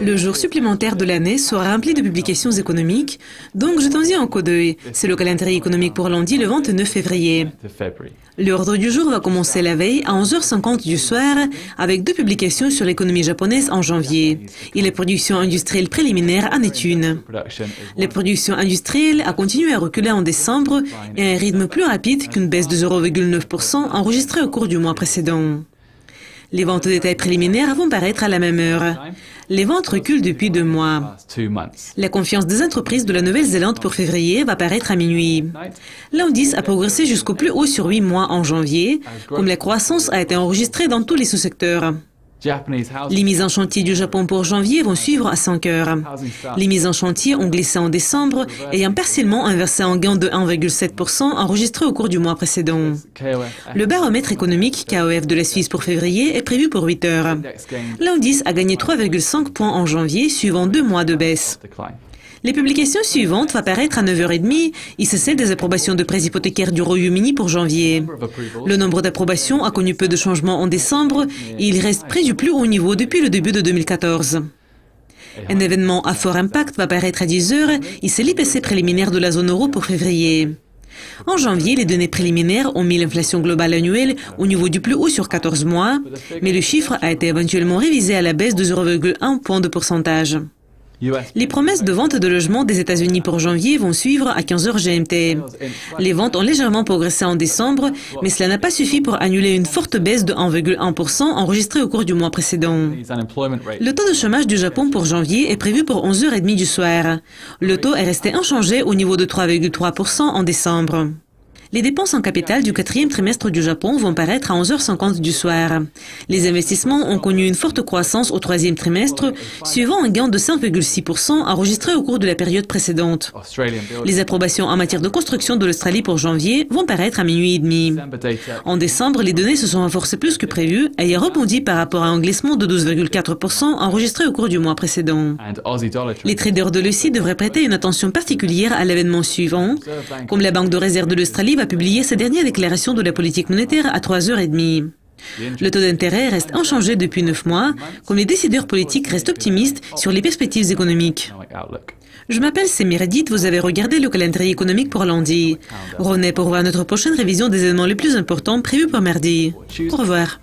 Le jour supplémentaire de l'année sera rempli de publications économiques, donc jetons-y un coup d'œil. C'est le calendrier économique pour lundi, le 29 février. L'ordre du jour va commencer la veille à 11h50 du soir avec deux publications sur l'économie japonaise en janvier et les productions industrielles préliminaires en est une. Les productions industrielles a continué à reculer en décembre et à un rythme plus rapide qu'une baisse de 0,9% enregistrée au cours du mois précédent. Les ventes de détail préliminaires vont paraître à la même heure. Les ventes reculent depuis 2 mois. La confiance des entreprises de la Nouvelle-Zélande pour février va paraître à minuit. L'indice a progressé jusqu'au plus haut sur 8 mois en janvier, comme la croissance a été enregistrée dans tous les sous-secteurs. Les mises en chantier du Japon pour janvier vont suivre à 5 heures. Les mises en chantier ont glissé en décembre, ayant partiellement inversé un gain de 1,7% enregistré au cours du mois précédent. Le baromètre économique KOF de la Suisse pour février est prévu pour 8 heures. L'indice a gagné 3,5 points en janvier, suivant 2 mois de baisse. Les publications suivantes vont paraître à 9h30 et c'est celle des approbations de prêts hypothécaires du Royaume-Uni pour janvier. Le nombre d'approbations a connu peu de changements en décembre et il reste près du plus haut niveau depuis le début de 2014. Un événement à fort impact va paraître à 10h et c'est l'IPC préliminaire de la zone euro pour février. En janvier, les données préliminaires ont mis l'inflation globale annuelle au niveau du plus haut sur 14 mois, mais le chiffre a été éventuellement révisé à la baisse de 0,1 point de pourcentage. Les promesses de vente de logements des États-Unis pour janvier vont suivre à 15h GMT. Les ventes ont légèrement progressé en décembre, mais cela n'a pas suffi pour annuler une forte baisse de 1,1% enregistrée au cours du mois précédent. Le taux de chômage du Japon pour janvier est prévu pour 11h30 du soir. Le taux est resté inchangé au niveau de 3,3% en décembre. Les dépenses en capital du 4e trimestre du Japon vont paraître à 11h50 du soir. Les investissements ont connu une forte croissance au 3e trimestre, suivant un gain de 5,6% enregistré au cours de la période précédente. Les approbations en matière de construction de l'Australie pour janvier vont paraître à minuit et demi. En décembre, les données se sont renforcées plus que prévu, ayant rebondi par rapport à un glissement de 12,4% enregistré au cours du mois précédent. Les traders de l'EUSI devraient prêter une attention particulière à l'événement suivant, comme la Banque de réserve de l'Australie va publier sa dernière déclaration de la politique monétaire à 3h30. Le taux d'intérêt reste inchangé depuis 9 mois, comme les décideurs politiques restent optimistes sur les perspectives économiques. Je m'appelle Semiradit, vous avez regardé le calendrier économique pour lundi. Revenez pour voir notre prochaine révision des événements les plus importants prévus pour mardi. Au revoir.